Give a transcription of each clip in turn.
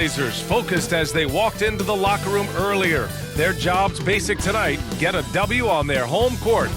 Blazers focused as they walked into the locker room earlier. Their job's basic tonight: get a W on their home court.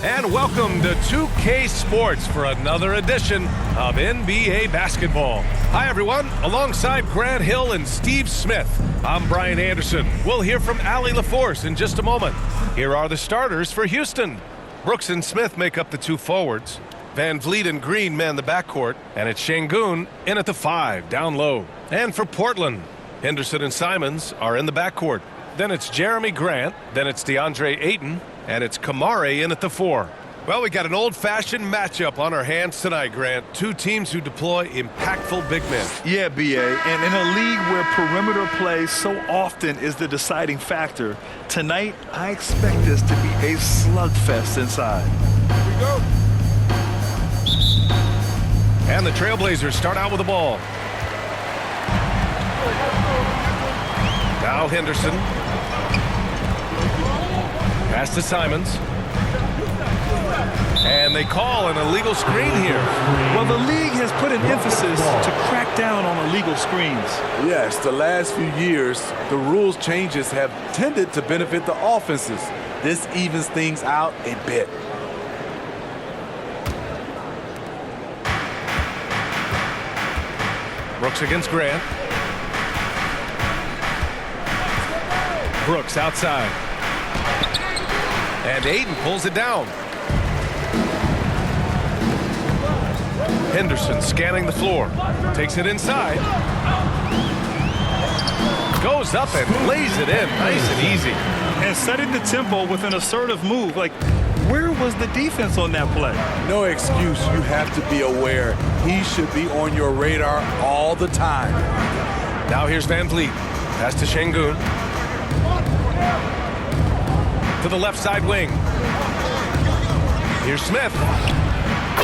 And welcome to 2K Sports for another edition of NBA basketball. Hi everyone, alongside Grant Hill and Steve Smith, I'm Brian Anderson. We'll hear from Allie LaForce in just a moment. Here are the starters for Houston. Brooks and Smith make up the two forwards. Van Vliet and Green man the backcourt, and it's Şengün in at the 5, down low. And for Portland, Henderson and Simons are in the backcourt. Then it's Jerami Grant, then it's DeAndre Ayton, and it's Kamari in at the 4. Well, we got an old-fashioned matchup on our hands tonight, Grant. Two teams who deploy impactful big men. Yeah, B.A., and in a league where perimeter play so often is the deciding factor, tonight I expect this to be a slugfest inside. Here we go. And the Trailblazers start out with the ball. Now Henderson. Pass to Simons. And they call an illegal screen here. Well, the league has put an emphasis to crack down on illegal screens. Yes, the last few years, the rules changes have tended to benefit the offenses. This evens things out a bit. Brooks against Grant. Brooks outside. And Ayton pulls it down. Henderson scanning the floor. Takes it inside. Goes up and lays it in. Nice and easy. And setting the tempo with an assertive move. Like, where was the defense on that play? No excuse. You have to be aware. He should be on your radar all the time. Now here's Van Vliet. Pass to Şengün. To the left side wing. Here's Smith.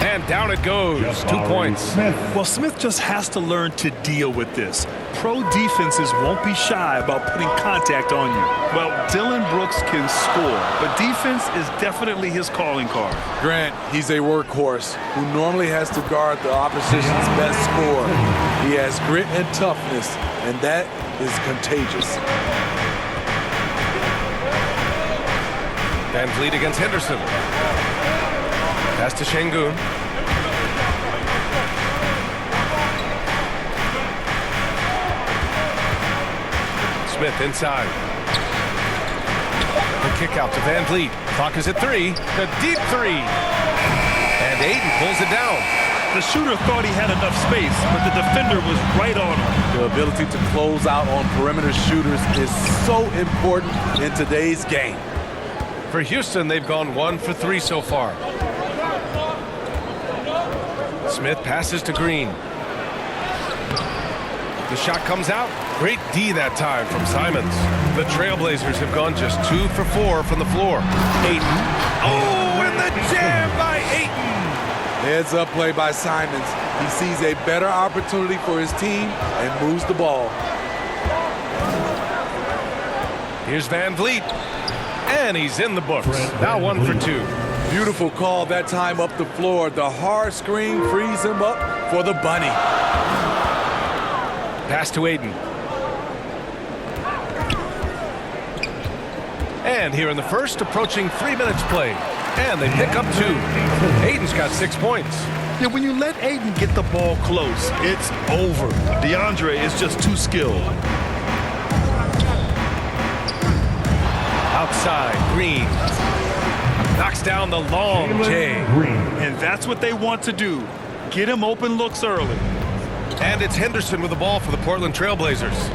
And down it goes. 2 points. Well, Smith just has to learn to deal with this. Pro defenses won't be shy about putting contact on you. Well, Dillon Brooks can score, but defense is definitely his calling card. Grant, he's a workhorse who normally has to guard the opposition's best scorer. He has grit and toughness, and that is contagious. Van Vliet against Henderson. Pass to Şengün. Smith inside. The kick out to Van Vliet. Clock is at 3. The deep 3. And Ayton pulls it down. The shooter thought he had enough space, but the defender was right on him. The ability to close out on perimeter shooters is so important in today's game. For Houston, they've gone 1 for 3 so far. Smith passes to Green. The shot comes out. Great D that time from Simons. The Trailblazers have gone just 2 for 4 from the floor. Ayton. Oh, and the jam by Ayton. Heads up play by Simons. He sees a better opportunity for his team and moves the ball. Here's Van Vliet. And he's in the books. Now 1 for 2. Beautiful call that time up the floor. The hard screen frees him up for the bunny. Pass to Ayton. And here in the first, approaching 3 minutes played. And they pick up 2. Ayton's got 6 points. Yeah, when you let Ayton get the ball close, it's over. DeAndre is just too skilled. Outside, Green. Knocks down the long J. And that's what they want to do. Get him open looks early. And it's Henderson with the ball for the Portland Trailblazers.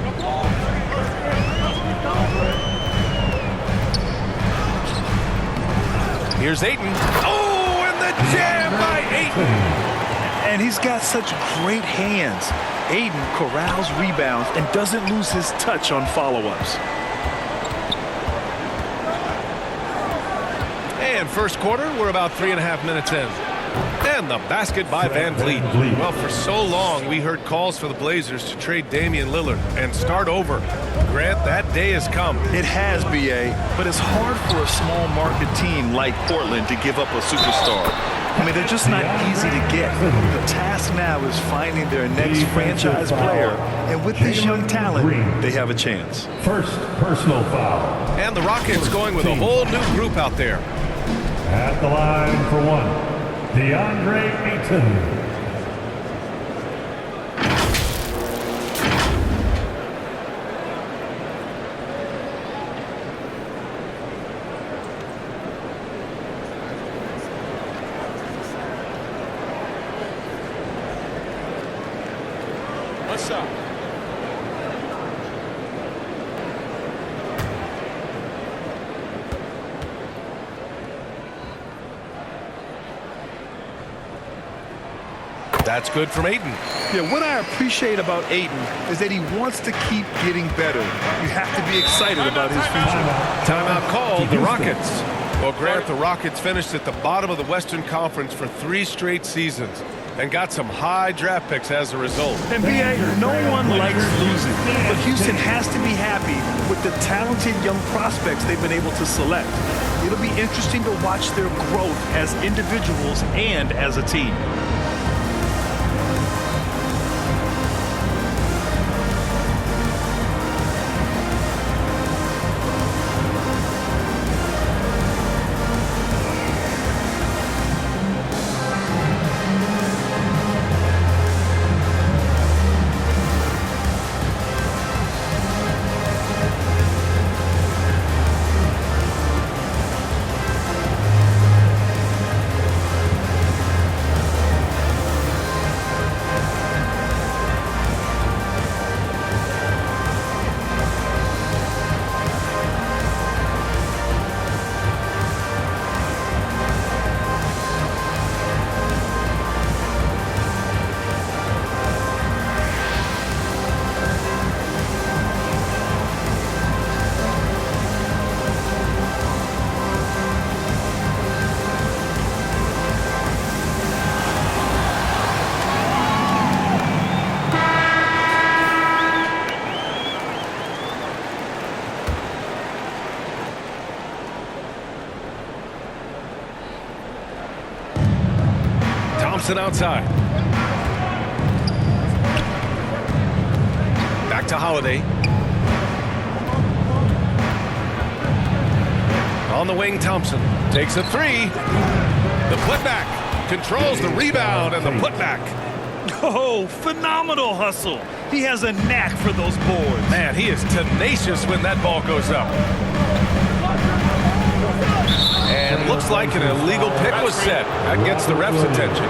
Here's Ayton. Oh, and the jam by Ayton. And he's got such great hands. Ayton corrals rebounds and doesn't lose his touch on follow-ups. And first quarter, we're about 3.5 minutes in. And the basket by Van Vliet. Well, for so long, we heard calls for the Blazers to trade Damian Lillard and start over. Grant, that day has come. It has, B.A., but it's hard for a small market team like Portland to give up a superstar. I mean, they're just not easy to get. The task now is finding their next franchise player, and with this young talent, they have a chance. First personal foul. And the Rockets going with a whole new group out there. At the line for one, DeAndre Ayton. What's up? That's good from Ayton. Yeah, what I appreciate about Ayton is that he wants to keep getting better. You have to be excited about his future. Timeout called the Rockets. Well, Grant, the Rockets finished at the bottom of the Western Conference for 3 straight seasons and got some high draft picks as a result. And B.A., no one likes losing, but Houston has to be happy with the talented young prospects they've been able to select. It'll be interesting to watch their growth as individuals and as a team. Thompson outside. Back to Holiday. On the wing, Thompson takes a 3. The putback controls the rebound and the putback. Oh, phenomenal hustle. He has a knack for those boards. Man, he is tenacious when that ball goes up. And looks like an illegal pick was set. That gets the ref's attention.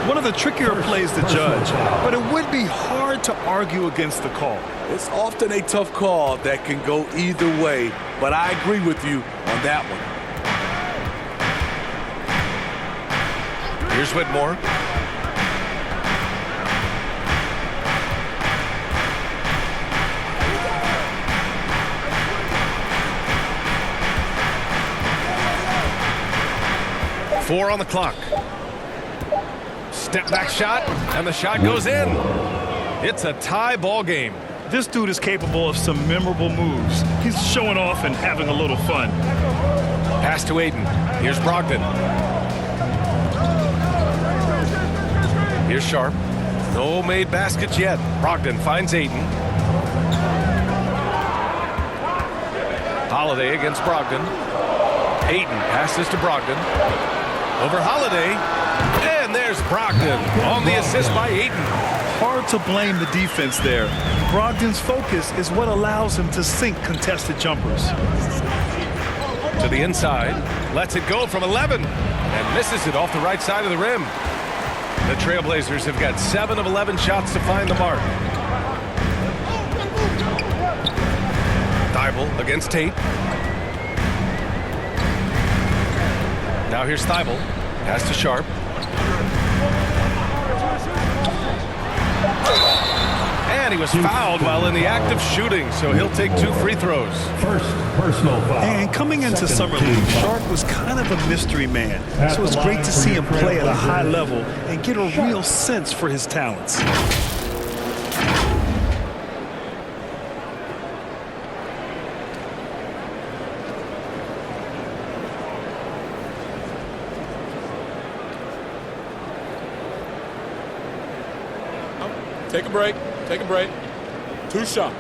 One of the trickier plays to judge, but it would be hard to argue against the call. It's often a tough call that can go either way, but I agree with you on that one. Here's Whitmore. Four on the clock. Step back shot, and the shot goes in. It's a tie ball game. This dude is capable of some memorable moves. He's showing off and having a little fun. Pass to Ayton. Here's Brogdon. Here's Sharp. No made baskets yet. Brogdon finds Ayton. Holiday against Brogdon. Ayton passes to Brogdon. Over Holiday. And there's Brogdon on the assist by Ayton. Hard to blame the defense there. Brogdon's focus is what allows him to sink contested jumpers. To the inside. Lets it go from 11. And misses it off the right side of the rim. The Trailblazers have got 7 of 11 shots to find the mark. Thibault against Tate. Now here's Thibault. Pass to Sharp. And he was fouled while in the act of shooting, so he'll take 2 free throws. First personal foul. And coming into Summer League, Sharp was kind of a mystery man. So it's great to see him play at a high level and get a real sense for his talents. Take a break. Take a break. 2 shots.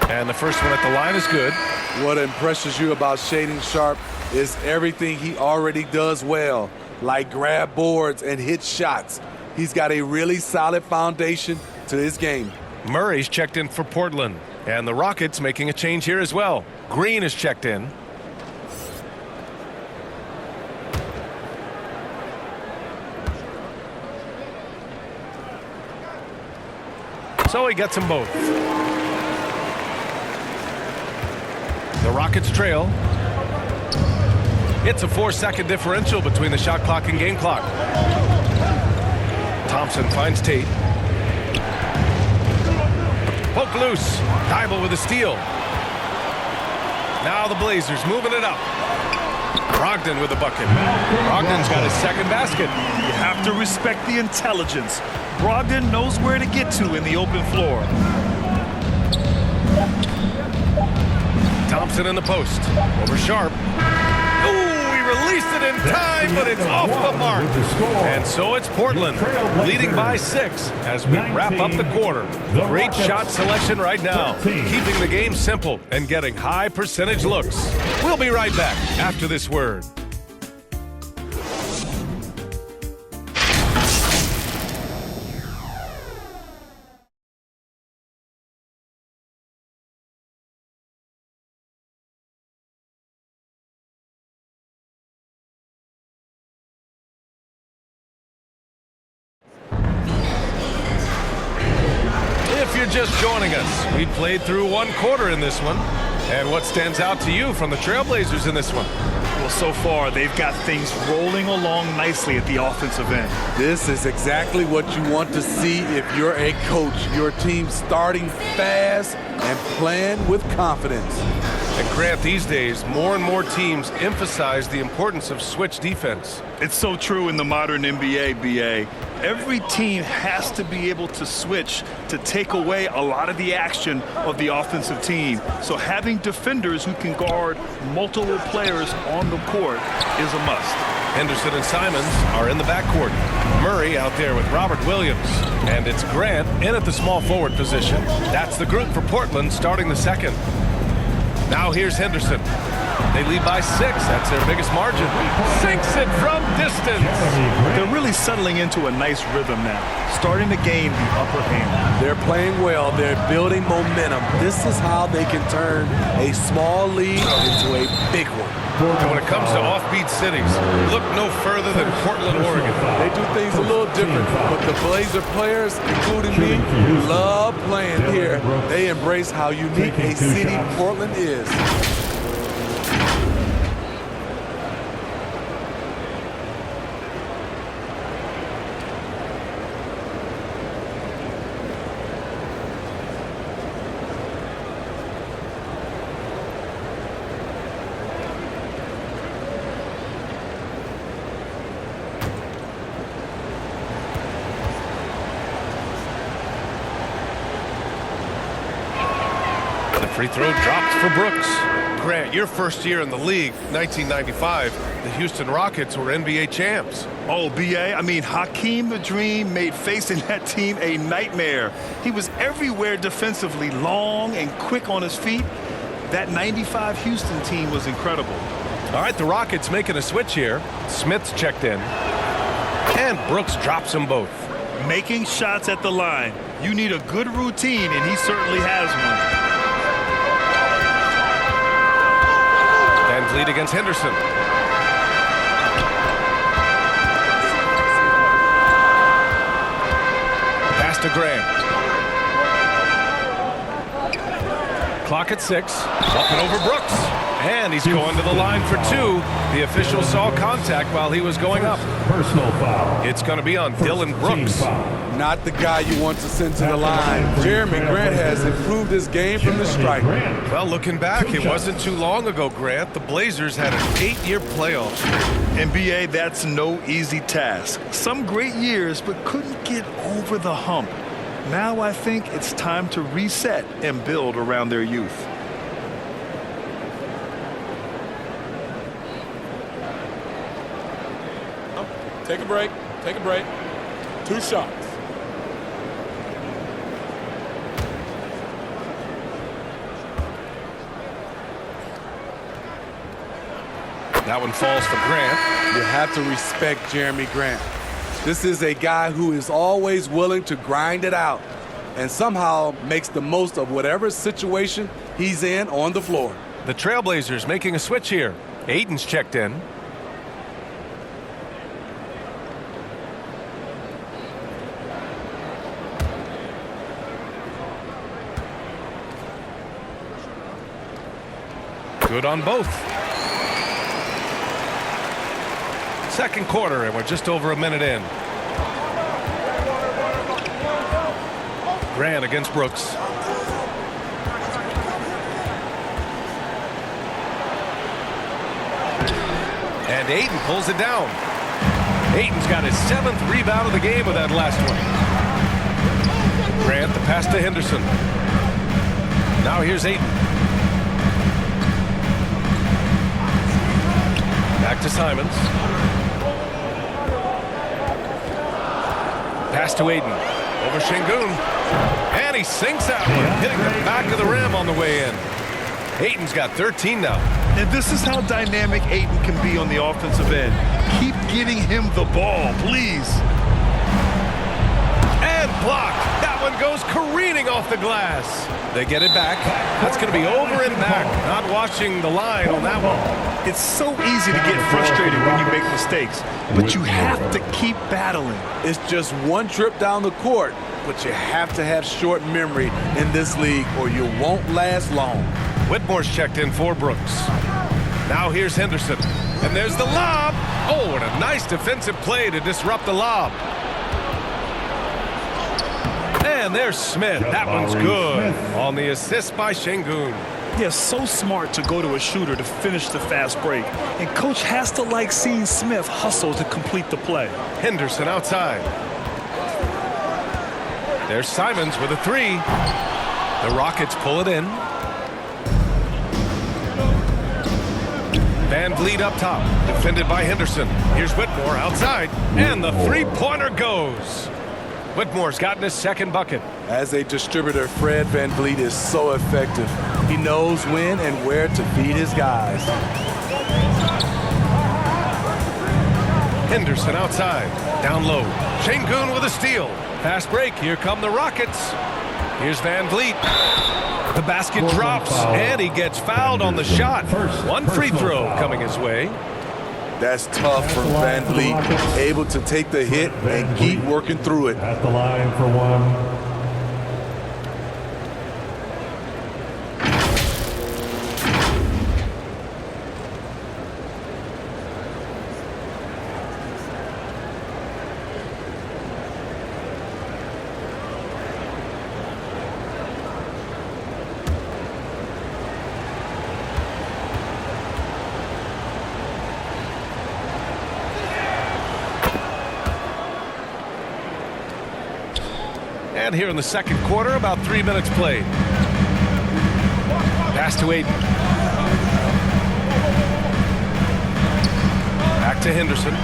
And the first one at the line is good. What impresses you about Shaedon Sharpe is everything he already does well, like grab boards and hit shots. He's got a really solid foundation to his game. Murray's checked in for Portland. And the Rockets making a change here as well. Green is checked in. So he gets them both. The Rockets trail. It's a 4-second differential between the shot clock and game clock. Thompson finds Tate. Poke loose. Thybulle with a steal. Now the Blazers moving it up. Brogdon with a bucket. Brogdon's got his second basket. You have to respect the intelligence. Brogdon knows where to get to in the open floor. Thompson in the post. Over Sharpe. Ooh, he released it in time, but it's off the mark. And so it's Portland leading by 6 as we wrap up the quarter. Great shot selection right now. Keeping the game simple and getting high percentage looks. We'll be right back after this word. If you're just joining us, we played through 1 quarter in this one. And what stands out to you from the Trailblazers in this one? Well, so far, they've got things rolling along nicely at the offensive end. This is exactly what you want to see if you're a coach. Your team starting fast and playing with confidence. And Grant, these days, more and more teams emphasize the importance of switch defense. It's so true in the modern NBA, BA. Every team has to be able to switch to take away a lot of the action of the offensive team. So having defenders who can guard multiple players on the court is a must. Henderson and Simons are in the backcourt. Murray out there with Robert Williams. And it's Grant in at the small forward position. That's the group for Portland starting the second. Now here's Henderson. They lead by 6. That's their biggest margin. Sinks it from distance. They're really settling into a nice rhythm now, starting to gain the upper hand. They're playing well. They're building momentum. This is how they can turn a small lead into a big one. And when it comes to offbeat cities, look no further than Portland, Oregon. They do things a little different, but the Blazer players, including me, love playing here. They embrace how unique a city Portland is. Free throw dropped for Brooks. Grant, your first year in the league, 1995, the Houston Rockets were NBA champs. Oh, BA, I mean, Hakeem the Dream made facing that team a nightmare. He was everywhere defensively, long and quick on his feet. That 95 Houston team was incredible. All right, the Rockets making a switch here. Smith's checked in. And Brooks drops them both. Making shots at the line. You need a good routine, and he certainly has one. Lead against Henderson. Pass to Grant. Clock at 6. Up and over Brooks. And he's going to the line for 2. The official saw contact while he was going up. Personal foul. It's going to be on Dylan Brooks. Not the guy you want to send to the line. Jerami Grant has improved his game from the stripe. Well, looking back, it wasn't too long ago, Grant. The Blazers had an 8-year playoff streak. NBA, that's no easy task. Some great years, but couldn't get over the hump. Now I think it's time to reset and build around their youth. Take a break. Take a break. 2 shots. That one falls to Grant. You have to respect Jeremy Grant. This is a guy who is always willing to grind it out and somehow makes the most of whatever situation he's in on the floor. The Trailblazers making a switch here. Ayton's checked in. Good on both. Second quarter, and we're just over a minute in. Grant against Brooks. And Ayton pulls it down. Ayton's got his 7th rebound of the game with that last one. Grant the pass to Henderson. Now here's Ayton. Back to Simons. Pass to Ayton. Over Şengün. And he sinks that one, hitting the back of the rim on the way in. Ayton's got 13 now. And this is how dynamic Ayton can be on the offensive end. Keep getting him the ball, please. And blocked. That one goes careening off the glass. They get it back. That's going to be over and back. Not watching the line on that one. It's so easy to get frustrated when you make mistakes, but you have to keep battling. It's just one trip down the court, but you have to have short memory in this league or you won't last long. Whitmore's checked in for Brooks. Now here's Henderson. And there's the lob. Oh, and a nice defensive play to disrupt the lob. And there's Smith. That one's good on the assist by Şengün. Yeah, so smart to go to a shooter to finish the fast break. And coach has to like seeing Smith hustle to complete the play. Henderson outside. There's Simons with a 3. The Rockets pull it in. Van Vliet up top, defended by Henderson. Here's Whitmore outside, and the 3-pointer goes. Whitmore's gotten his 2nd bucket. As a distributor, Fred Van Vliet is so effective. He knows when and where to feed his guys. Henderson outside, down low. Şengün with a steal. Fast break, here come the Rockets. Here's Van Vliet. The basket drops, and he gets fouled on the shot. 1 free throw coming his way. That's tough for Van Vliet, able to take the hit and keep working through it. At the line for 1. And here in the second quarter, about 3 minutes played. Pass to Ayton. Back to Henderson.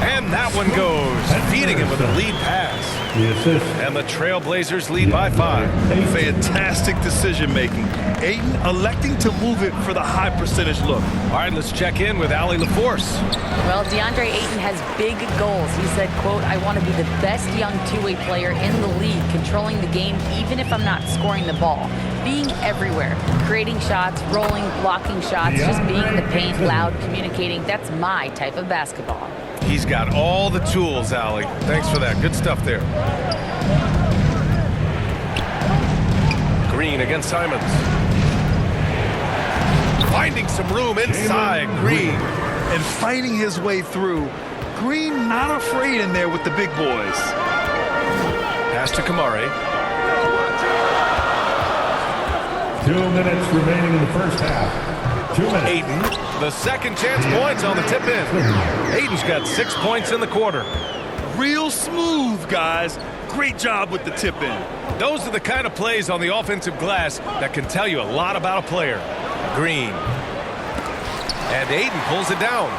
And that one goes, feeding him with a lead pass. The assist. And the Trailblazers lead by 5. Fantastic decision making. Ayton electing to move it for the high percentage look. All right, let's check in with Allie LaForce. Well, DeAndre Ayton has big goals. He said, quote, "I want to be the best young two-way player in the league, controlling the game even if I'm not scoring the ball. Being everywhere, creating shots, rolling, blocking shots, just being in the paint, loud, communicating. That's my type of basketball." He's got all the tools, Allie. Thanks for that. Good stuff there. Green against Simons. Finding some room inside. Green. And fighting his way through. Green not afraid in there with the big boys. Pass to Kamari. 2 minutes remaining in the first half. 2 minutes. Ayton, the second chance points on the tip in. Ayton's got 6 points in the quarter. Real smooth, guys. Great job with the tip in. Those are the kind of plays on the offensive glass that can tell you a lot about a player. Green. And Ayton pulls it down.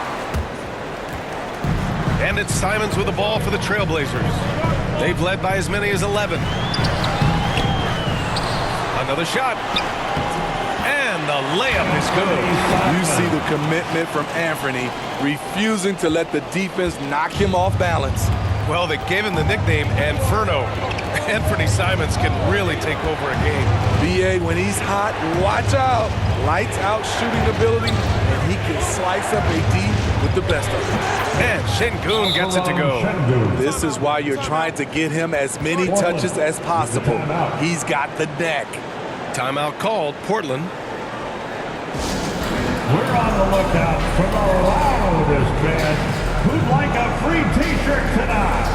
And it's Simons with the ball for the Trailblazers. They've led by as many as 11. Another shot. And the layup is good. You see the commitment from Anthony, refusing to let the defense knock him off balance. Well, they gave him the nickname Anferno. Anthony Simons can really take over a game. BA, when he's hot, watch out. Lights out shooting ability, and he can slice up a D with the best of them. And Şengün gets it to go. This is why you're trying to get him as many touches as possible. He's got the neck. Timeout called, Portland. We're on the lookout for the loudest band who'd like a free t-shirt tonight.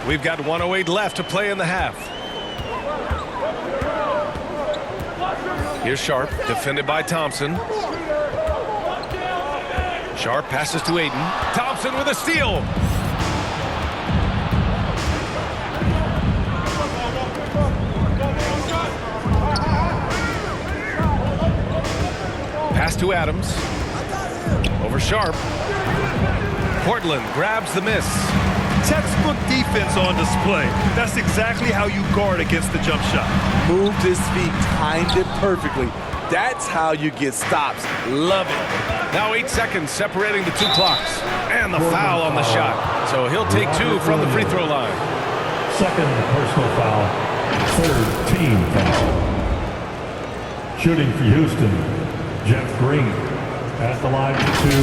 We've got 1:08 left to play in the half. Here's Sharp, defended by Thompson. Sharp passes to Ayton. Thompson with a steal. Pass to Adams. Over Sharp. Portland grabs the miss. Textbook defense on display. That's exactly how you guard against the jump shot. Moved his feet, timed it perfectly. That's how you get stops. Love it. Now 8 seconds separating the two clocks. And the foul on the shot. So he'll take 2 from the free throw line. Second personal foul. Third team foul. Shooting for Houston, Jeff Green. At the line for 2.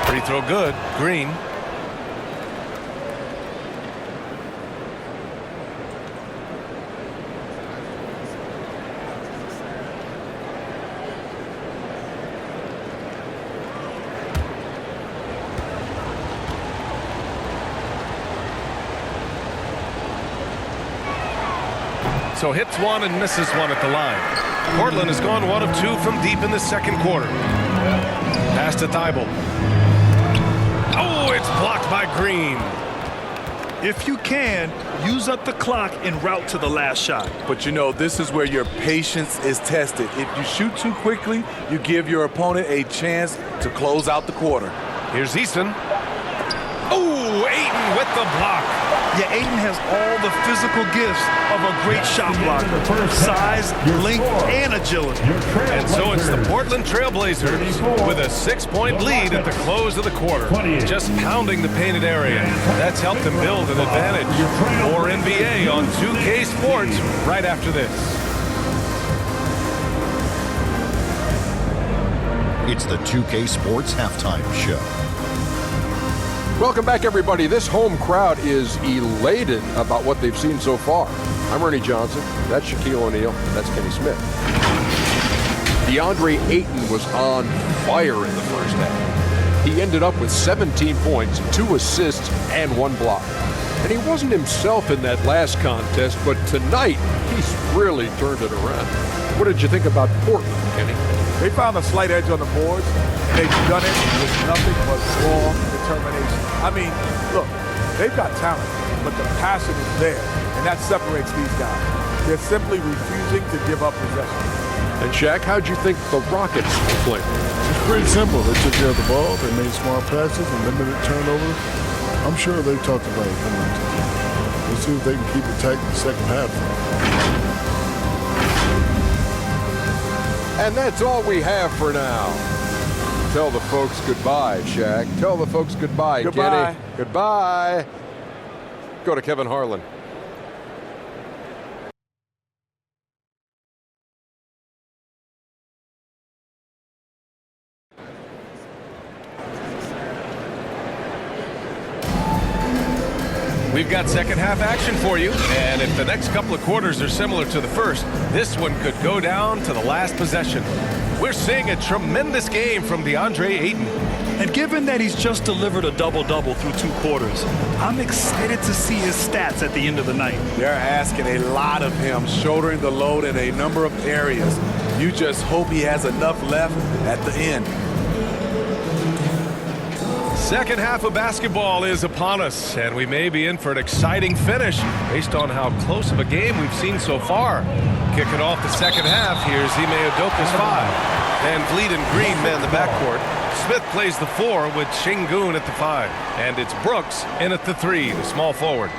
Free throw good. Green. So hits one and misses one at the line. Portland has gone 1 of 2 from deep in the second quarter. Pass to Thibault. Oh, it's blocked by Green. If you can, use up the clock en route to the last shot. But you know, this is where your patience is tested. If you shoot too quickly, you give your opponent a chance to close out the quarter. Here's Easton. Oh, Ayton with the block. Yeah, Ayton has all the physical gifts of a great shot blocker. Size, length, and agility. And so it's the Portland Trailblazers with a 6-point lead at the close of the quarter. Just pounding the painted area. That's helped them build an advantage. More NBA on 2K Sports right after this. It's the 2K Sports Halftime Show. Welcome back, everybody. This home crowd is elated about what they've seen so far. I'm Ernie Johnson. That's Shaquille O'Neal. That's Kenny Smith. DeAndre Ayton was on fire in the first half. He ended up with 17 points, 2 assists, and 1 block. And he wasn't himself in that last contest, but tonight, he's really turned it around. What did you think about Portland, Kenny? They found a slight edge on the boards, and they've done it with nothing but raw determination. I mean, look, they've got talent, but the passion is there, and that separates these guys. They're simply refusing to give up possession. And Shaq, how'd you think the Rockets played? It's pretty simple. They took care of the ball, they made smart passes and limited turnovers. I'm sure they talked about it coming into the game. We'll see if they can keep it tight in the second half. And that's all we have for now. Tell the folks goodbye, Shaq. Tell the folks goodbye, Goodbye. Kenny. Goodbye. Go to Kevin Harlan. We've got second half action for you, and if the next couple of quarters are similar to the first, this one could go down to the last possession. We're seeing a tremendous game from DeAndre Ayton. And given that he's just delivered a double-double through 2 quarters, I'm excited to see his stats at the end of the night. They're asking a lot of him, shouldering the load in a number of areas. You just hope he has enough left at the end. Second half of basketball is upon us, and we may be in for an exciting finish based on how close of a game we've seen so far. Kicking off the second half, here's Ime Udoka's 5. Van Vliet and Green man the backcourt. Smith plays the 4 with Şengün at the 5. And it's Brooks in at the 3, the small forward.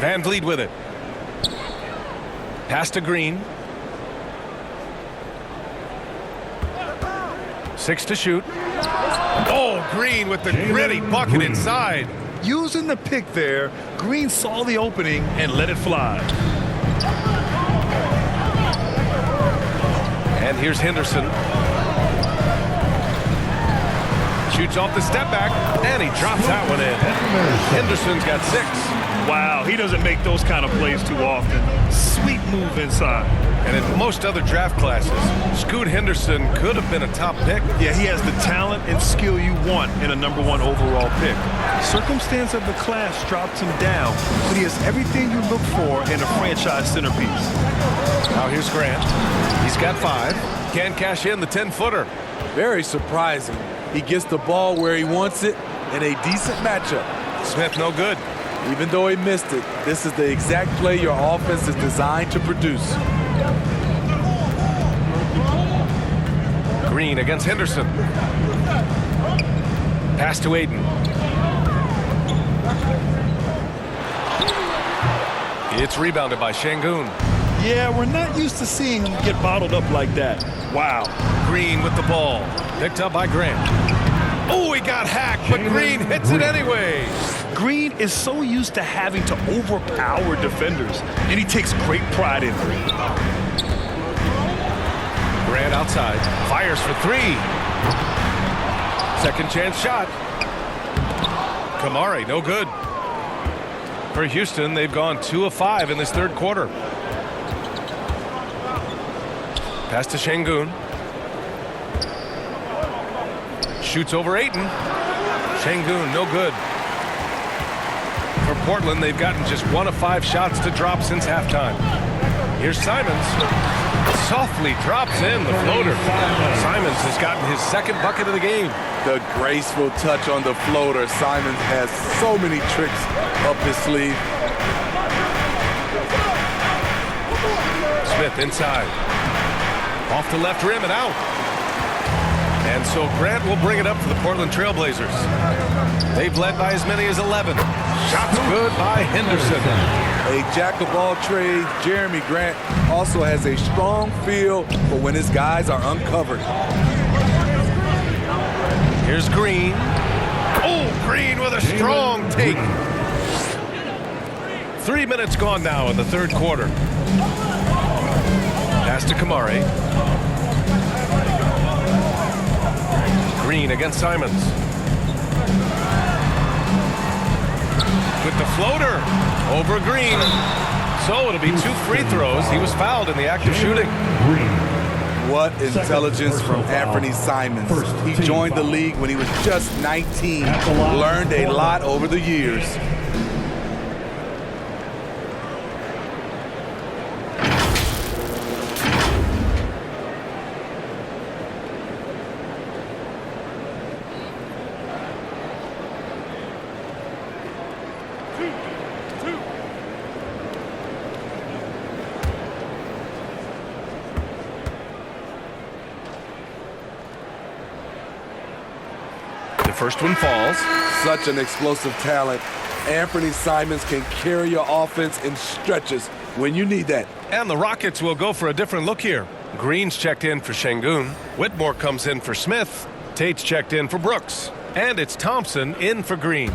Van Vliet with it. Pass to Green. 6 to shoot. Oh, Green with the gritty bucket inside. Using the pick there, Green saw the opening and let it fly. And here's Henderson. Shoots off the step back, and he drops that one in. Henderson's got 6. Wow, he doesn't make those kind of plays too often. Sweet move inside. And in most other draft classes, Scoot Henderson could have been a top pick. Yeah, he has the talent and skill you want in a #1 overall pick. Circumstance of the class drops him down, but he has everything you look for in a franchise centerpiece. Now here's Grant. He's got 5. Can't cash in the 10-footer. Very surprising. He gets the ball where he wants it in a decent matchup. Smith no good. Even though he missed it, this is the exact play your offense is designed to produce. Green against Henderson. Pass to Ayton. It's rebounded by Şengün. Yeah, we're not used to seeing him get bottled up like that. Wow. Green with the ball. Picked up by Grant. Oh, he got hacked, but Green hits it anyway. Green is so used to having to overpower defenders, and he takes great pride in it. Grant outside. Fires for 3. Second chance shot. Kamari, no good. For Houston, they've gone 2 of 5 in this third quarter. Pass to Şengün. Shoots over Ayton. Şengün, no good. For Portland, they've gotten just 1 of 5 shots to drop since halftime. Here's Simons. Softly drops in the floater. Simons has gotten his 2nd bucket of the game. The graceful touch on the floater. Simons has so many tricks up his sleeve. Smith inside. Off the left rim and out. And so Grant will bring it up for the Portland Trailblazers. They've led by as many as 11. Shots good by Henderson. A jack of all trades, Jeremy Grant also has a strong feel for when his guys are uncovered. Here's Green. Oh, Green with a strong take. 3 minutes gone now in the third quarter. Pass to Kamari. Green against Simons. With the floater over Green. So it'll be 2 free throws. He was fouled in the act of shooting. What intelligence from Anthony Simons. He joined the league when he was just 19, learned a lot over the years. First one falls. Such an explosive talent. Anthony Simons can carry your offense in stretches when you need that. And the Rockets will go for a different look here. Green's checked in for Şengün. Whitmore comes in for Smith. Tate's checked in for Brooks. And it's Thompson in for Green.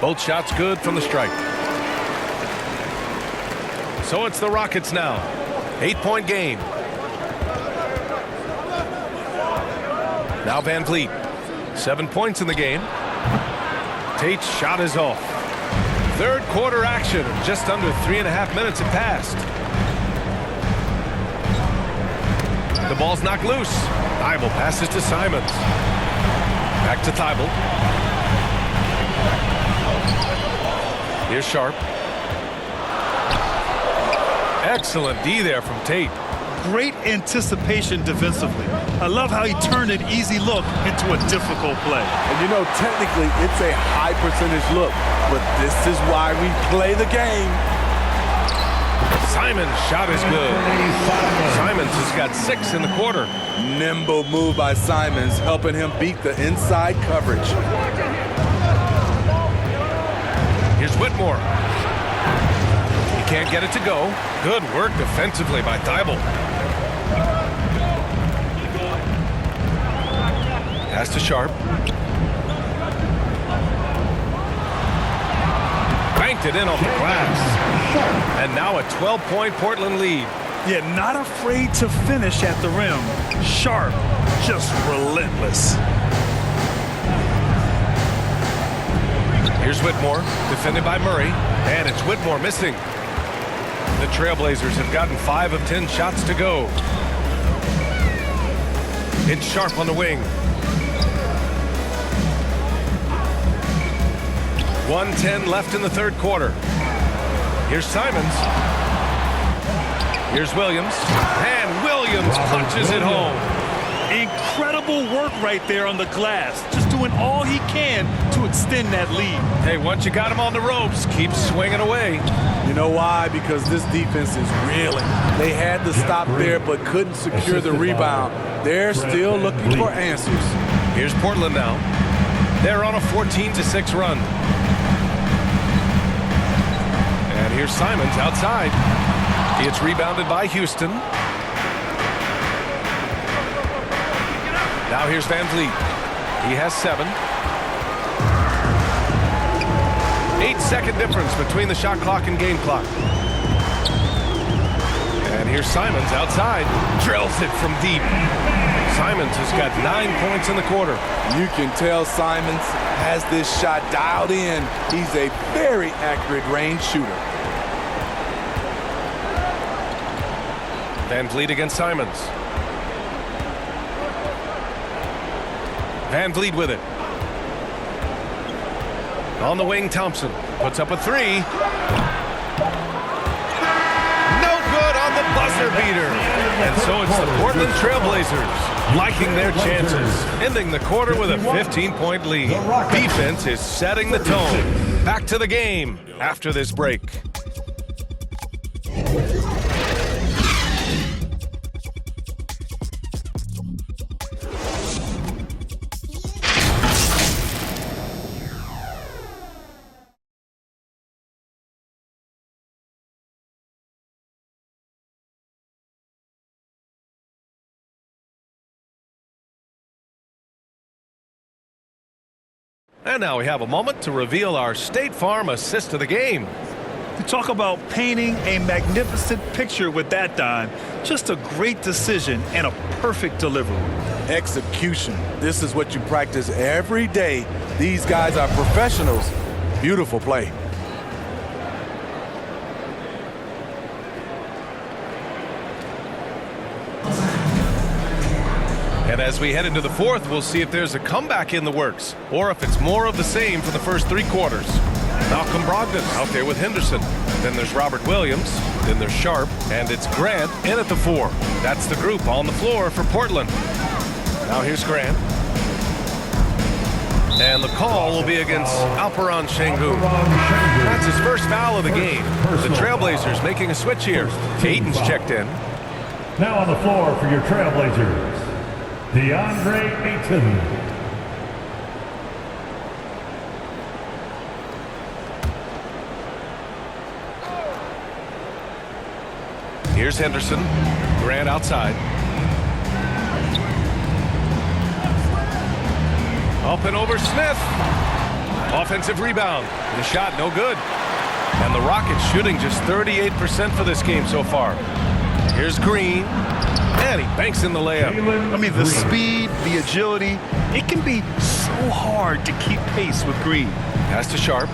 Both shots good from the strike. So it's the Rockets now. 8-point game. Now Van Vliet. 7 points in the game. Tate's shot is off. Third quarter action. Just under 3.5 minutes have passed. The ball's knocked loose. Thybulle passes to Simons. Back to Thybulle. Here's Sharp. Excellent D there from Tate. Great anticipation defensively. I love how he turned an easy look into a difficult play. And you know, technically, it's a high percentage look, but this is why we play the game. Simons' shot is good. Simons has got 6 in the quarter. Nimble move by Simons, helping him beat the inside coverage. Here's Whitmore. He can't get it to go. Good work defensively by Thybulle. Pass to Sharp. Banked it in off the glass. And now a 12-point Portland lead. Yeah, not afraid to finish at the rim. Sharp, just relentless. Here's Whitmore, defended by Murray, and it's Whitmore missing. The Trailblazers have gotten 5 of 10 shots to go. It's Sharp on the wing. 1:10 left in the third quarter. Here's Simons. Here's Williams. And Williams punches it home. Incredible work right there on the glass. Just doing all he can to extend that lead. Hey, once you got him on the ropes, keep swinging away. You know why? Because this defense is reeling. They had to stop there but couldn't secure the rebound. They're still looking for answers. Here's Portland now. They're on a 14-6 run. And here's Simons outside. It's rebounded by Houston. Now here's Van Vliet. He has 7. 8-second difference between the shot clock and game clock. And here's Simons outside. Drills it from deep. Simons has got 9 points in the quarter. You can tell Simons has this shot dialed in. He's a very accurate range shooter. Van Vliet against Simons. Van Vliet with it. On the wing, Thompson puts up a 3. No good on the buzzer beater. And so it's the Portland Trailblazers liking their chances, ending the quarter with a 15-point lead. Defense is setting the tone. Back to the game after this break. And now we have a moment to reveal our State Farm assist of the game. You talk about painting a magnificent picture with that dime. Just a great decision and a perfect delivery. Execution. This is what you practice every day. These guys are professionals. Beautiful play. And as we head into the fourth, we'll see if there's a comeback in the works or if it's more of the same for the first 3 quarters. Malcolm Brogdon out there with Henderson. Then there's Robert Williams. Then there's Sharp. And it's Grant in at the 4. That's the group on the floor for Portland. Now here's Grant. And the call will be against Alperen Sengun. That's his first foul of the game. The Trailblazers making a switch here. Ayton's checked in. Now on the floor for your Trailblazers, DeAndre Ayton. Here's Henderson. Grant outside. Up and over Smith. Offensive rebound. The shot no good. And the Rockets shooting just 38% for this game so far. Here's Green. And he banks in the layup. I mean, the speed, the agility, it can be so hard to keep pace with Green. Pass to Sharp.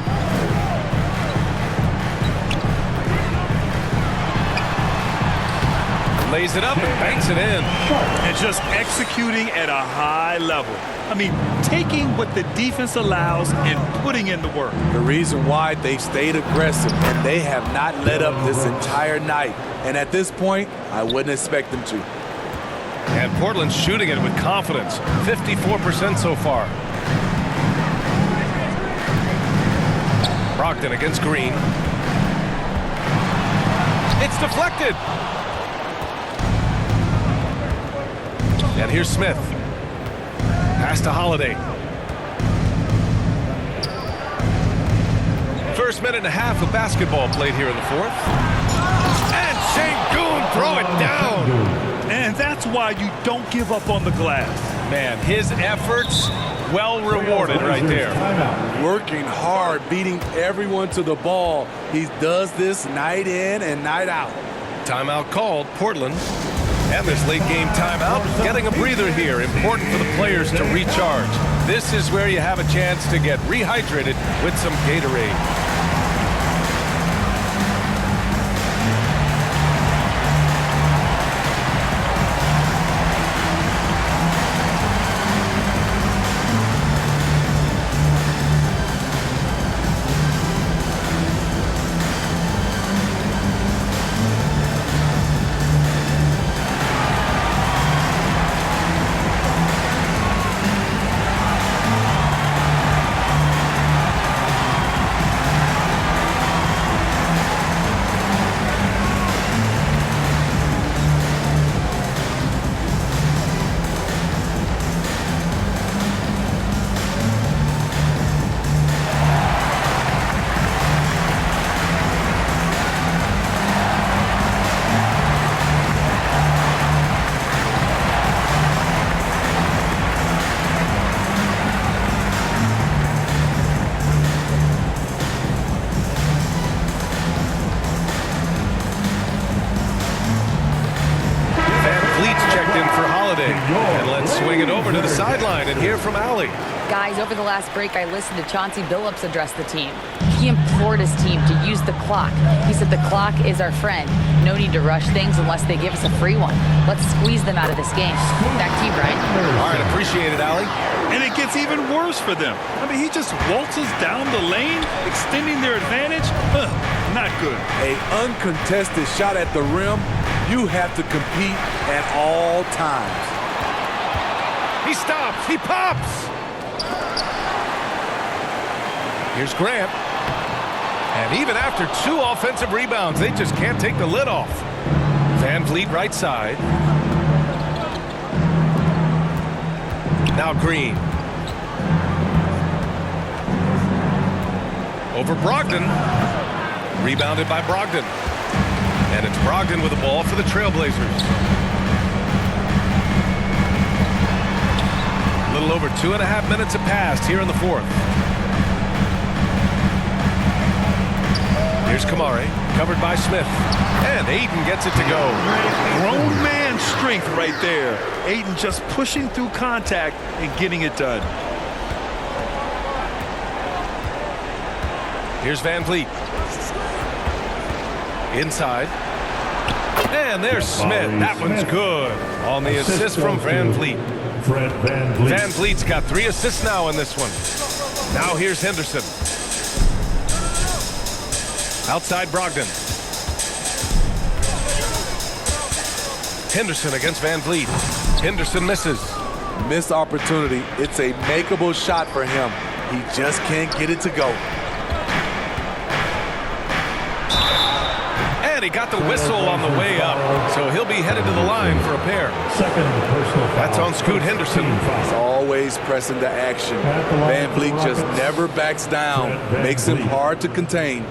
Lays it up and banks it in. And just executing at a high level. I mean, taking what the defense allows and putting in the work. The reason why they stayed aggressive and they have not let up this entire night. And at this point, I wouldn't expect them to. And Portland's shooting it with confidence. 54% so far. Brogdon against Green. It's deflected. And here's Smith. Pass to Holiday. First minute and a half of basketball played here in the fourth. And Sengun throw it down. And that's why you don't give up on the glass. Man, his efforts well rewarded right there. Working hard, beating everyone to the ball. He does this night in and night out. Timeout called, Portland. And this late game timeout, getting a breather here. Important for the players to recharge. This is where you have a chance to get rehydrated with some Gatorade. And let's swing it over to the sideline and hear from Allie. Guys, over the last break, I listened to Chauncey Billups address the team. He implored his team to use the clock. He said the clock is our friend. No need to rush things unless they give us a free one. Let's squeeze them out of this game. Back to you, Brian. All right, appreciate it, Allie. And it gets even worse for them. I mean, he just waltzes down the lane, extending their advantage. Not good. An uncontested shot at the rim, you have to compete at all times. He stops. He pops. Here's Grant. And even after 2 offensive rebounds, they just can't take the lid off. Van Vliet right side. Now Green. Over Brogdon. Rebounded by Brogdon. And it's Brogdon with the ball for the Trailblazers. A little over 2.5 minutes have passed here in the fourth. Here's Kamari, covered by Smith. And Ayton gets it to go. Grown man strength right there. Ayton just pushing through contact and getting it done. Here's Van Vliet. Inside. And there's Smith. That one's good. On the assist from Van Vliet. Fred Van Vliet. Van Vliet's got 3 assists now in this one. Now here's Henderson. Outside Brogdon. Henderson against Van Vliet. Henderson misses. Missed opportunity. It's a makeable shot for him. He just can't get it to go. And he got the whistle on the way up, so he'll be headed to the line for a pair. Second personal foul. That's on Scoot Henderson. He's always pressing the action. Van Vliet just never backs down. Makes him hard to contain.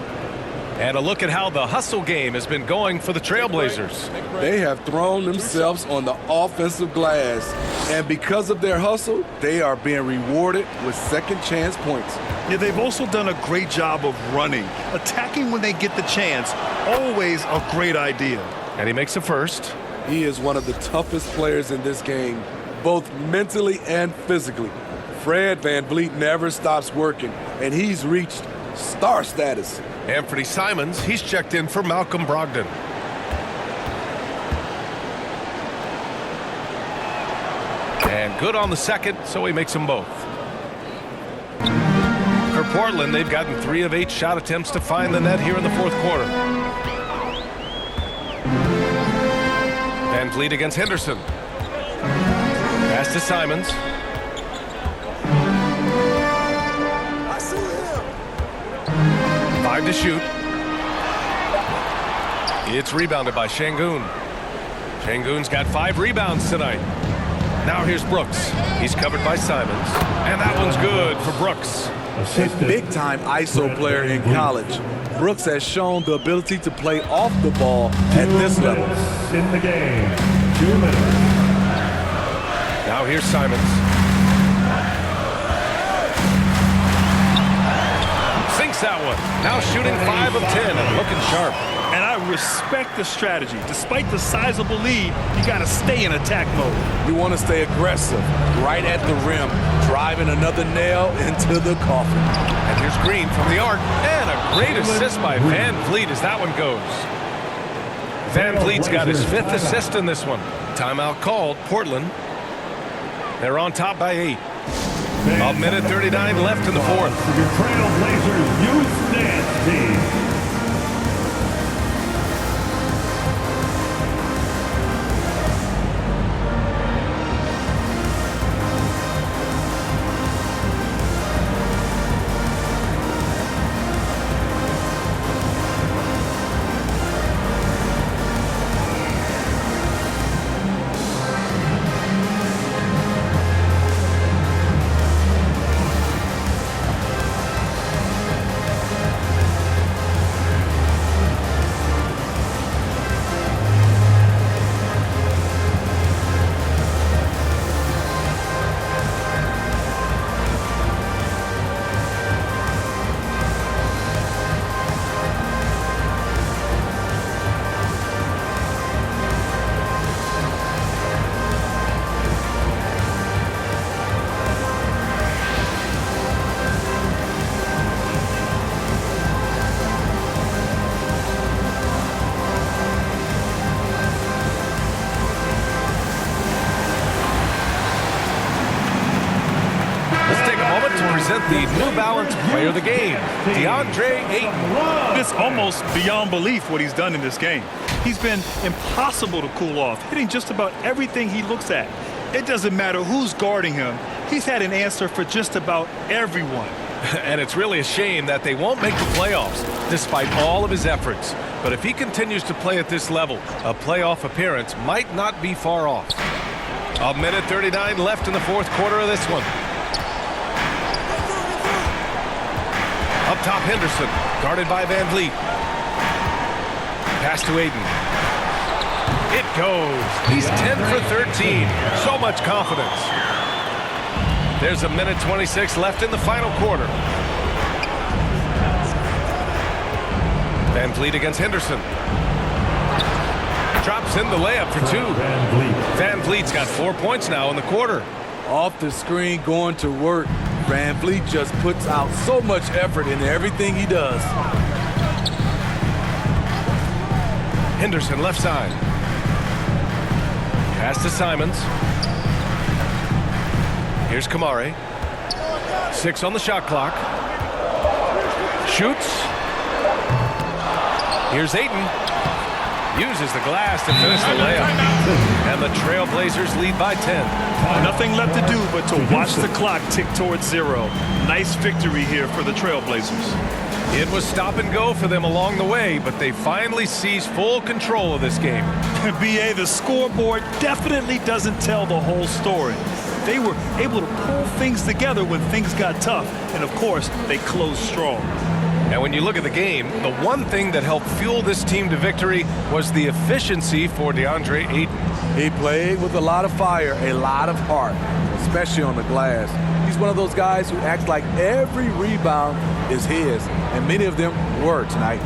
And a look at how the hustle game has been going for the Trailblazers. They have thrown themselves on the offensive glass. And because of their hustle, they are being rewarded with second chance points. Yeah, they've also done a great job of running. Attacking when they get the chance, always a great idea. And he makes a first. He is one of the toughest players in this game, both mentally and physically. Fred Van Vliet never stops working, and he's reached star status. Anthony Simons, he's checked in for Malcolm Brogdon. And good on the second, so he makes them both. For Portland, they've gotten 3 of 8 shot attempts to find the net here in the fourth quarter. Van Vliet against Henderson. Pass to Simons. Five to shoot. It's rebounded by Şengün. Şengün's got 5 rebounds tonight. Now here's Brooks. He's covered by Simons. And that one's good for Brooks. A big-time ISO player in college. Brooks has shown the ability to play off the ball at this level. In the game, 2 minutes. Now here's Simons. Sinks that one. Now shooting 5 of 10 and looking sharp. And I respect the strategy. Despite the sizable lead, you got to stay in attack mode. You want to stay aggressive, right at the rim, driving another nail into the coffin. And here's Green from the arc. And a great assist by Van Vliet as that one goes. Van Vliet's got his 5th assist in this one. Timeout called. Portland. They're on top by 8. A minute 39 left in the fourth. Your Trailblazers youth dance team. The New Balance Player of the Game, DeAndre Ayton. It's almost beyond belief what he's done in this game. He's been impossible to cool off, hitting just about everything he looks at. It doesn't matter who's guarding him. He's had an answer for just about everyone. And it's really a shame that they won't make the playoffs, despite all of his efforts. But if he continues to play at this level, a playoff appearance might not be far off. A minute 39 left in the fourth quarter of this one. Up top, Henderson, guarded by Van Vliet. Pass to Ayton. It goes. He's 10 for 13. So much confidence. There's a minute 26 left in the final quarter. Van Vliet against Henderson. Drops in the layup for 2. Van Vliet's got 4 points now in the quarter. Off the screen, going to work. Van Vliet just puts out so much effort in everything he does. Henderson left side. Pass to Simons. Here's Kamare. 6 on the shot clock. Shoots. Here's Ayton. Uses the glass to finish the layup. And the Trailblazers lead by 10. Nothing left to do but to watch the clock tick towards 0. Nice victory here for the Trailblazers. It was stop and go for them along the way, but they finally seized full control of this game. BA, the scoreboard definitely doesn't tell the whole story. They were able to pull things together when things got tough, and of course, they closed strong. And when you look at the game, the one thing that helped fuel this team to victory was the efficiency for DeAndre Ayton. He played with a lot of fire, a lot of heart, especially on the glass. He's one of those guys who acts like every rebound is his, and many of them were tonight.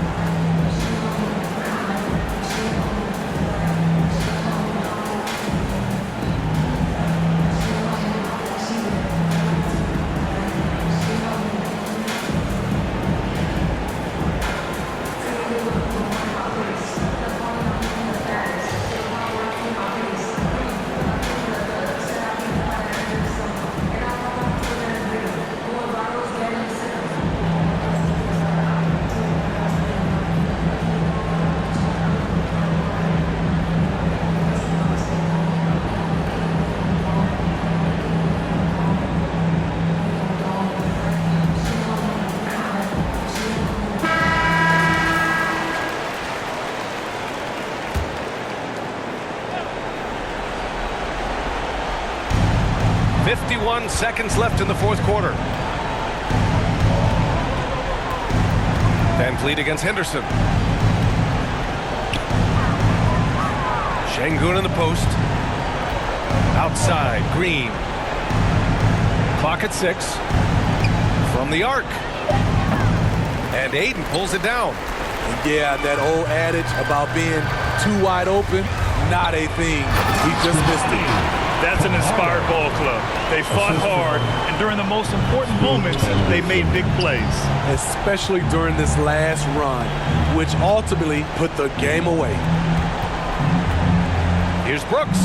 Seconds left in the fourth quarter. Van Vliet against Henderson. Şengün in the post. Outside, Green. Clock at 6. From the arc. And Ayton pulls it down. Yeah, that old adage about being too wide open, not a thing. He just missed it. That's an inspired ball club. They fought hard, and during the most important moments, they made big plays. Especially during this last run, which ultimately put the game away. Here's Brooks.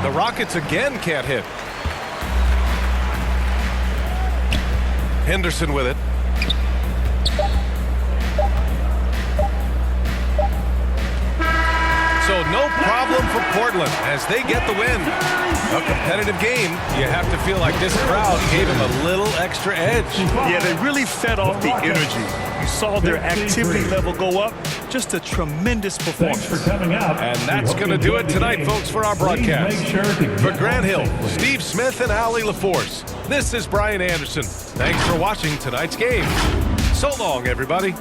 The Rockets again can't hit. Henderson with it. So no problem for Portland as they get the win. A competitive game, you have to feel like this crowd gave them a little extra edge. Yeah, they really fed off the energy. You saw their activity level go up. Just a tremendous performance. Thanks for coming out. And that's going to do it tonight, folks, for our broadcast. For Grant Hill, Steve Smith, and Allie LaForce, this is Brian Anderson. Thanks for watching tonight's game. So long, everybody.